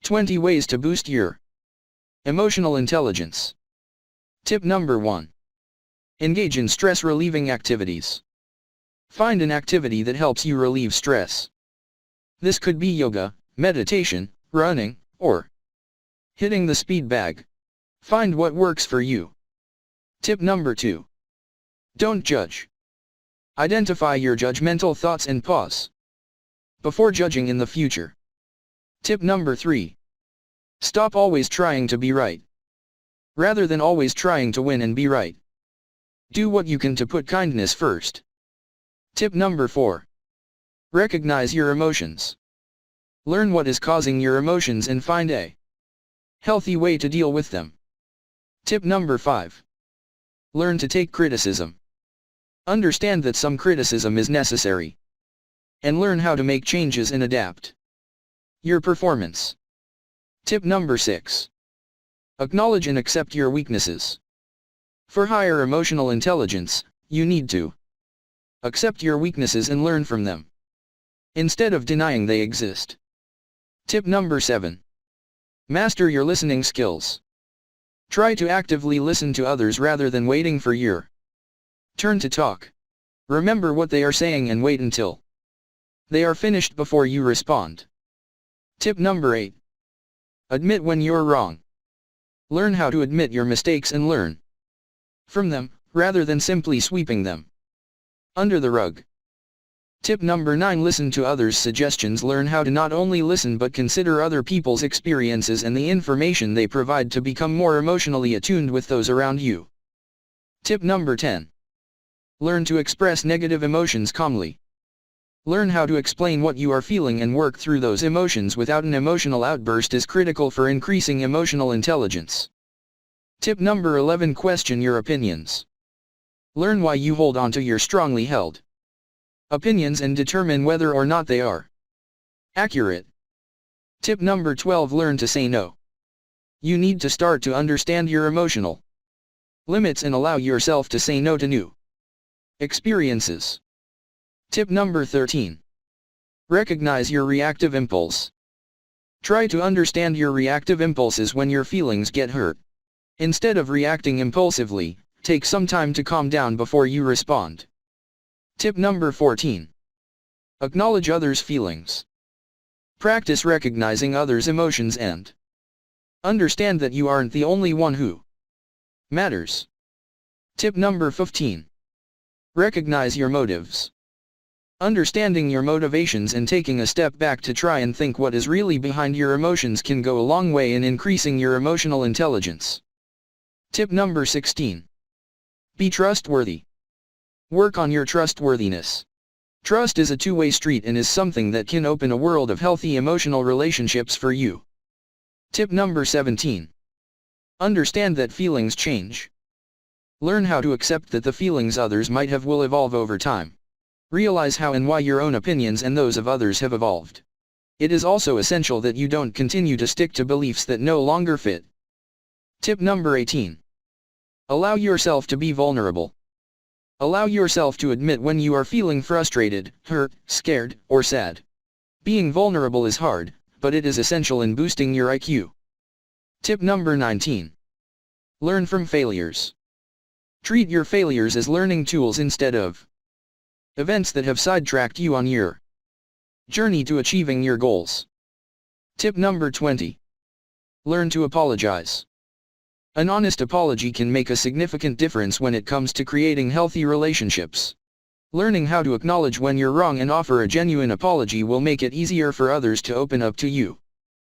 20 ways to boost your emotional intelligence. Tip number 1. Engage in stress-relieving activities. Find an activity that helps you relieve stress. This could be yoga, meditation, running, or hitting the speed bag. Find what works for you. Tip number 2. Don't judge. Identify your judgmental thoughts and pause before judging in the future. Tip number 3. Stop always trying to be right. Rather than always trying to win and be right, do what you can to put kindness first. Tip number 4. Recognize your emotions. Learn what is causing your emotions and find a healthy way to deal with them. Tip number 5. Learn to take criticism. Understand that some criticism is necessary, and learn how to make changes and adapt your performance. Tip number 6. Acknowledge and accept your weaknesses. For higher emotional intelligence, you need to accept your weaknesses and learn from them, instead of denying they exist. Tip number 7. Master your listening skills. Try to actively listen to others rather than waiting for your turn to talk. Remember what they are saying and wait until they are finished before you respond. Tip number 8. Admit when you're wrong. Learn how to admit your mistakes and learn from them, rather than simply sweeping them under the rug. Tip number 9. Listen to others' suggestions. Learn how to not only listen but consider other people's experiences and the information they provide to become more emotionally attuned with those around you. Tip number 10. Learn to express negative emotions calmly. Learn how to explain what you are feeling and work through those emotions without an emotional outburst is critical for increasing emotional intelligence. Tip number 11. Question your opinions. Learn why you hold on to your strongly held opinions and determine whether or not they are accurate. Tip number 12. Learn to say no. You need to start to understand your emotional limits and allow yourself to say no to new experiences. Tip number 13. Recognize your reactive impulse. Try to understand your reactive impulses when your feelings get hurt. Instead of reacting impulsively, take some time to calm down before you respond. Tip number 14. Acknowledge others' feelings. Practice recognizing others' emotions and understand that you aren't the only one who matters. Tip number 15. Recognize your motives. Understanding your motivations and taking a step back to try and think what is really behind your emotions can go a long way in increasing your emotional intelligence. Tip number 16. Be trustworthy. Work on your trustworthiness. Trust is a two-way street and is something that can open a world of healthy emotional relationships for you. Tip number 17. Understand that feelings change. Learn how to accept that the feelings others might have will evolve over time. Realize how and why your own opinions and those of others have evolved. It is also essential that you don't continue to stick to beliefs that no longer fit. Tip number 18. Allow yourself to be vulnerable. Allow yourself to admit when you are feeling frustrated, hurt, scared, or sad. Being vulnerable is hard, but it is essential in boosting your IQ. Tip number 19. Learn from failures. Treat your failures as learning tools instead of events that have sidetracked you on your journey to achieving your goals. Tip number 20. Learn to apologize. An honest apology can make a significant difference when it comes to creating healthy relationships. Learning how to acknowledge when you're wrong and offer a genuine apology will make it easier for others to open up to you.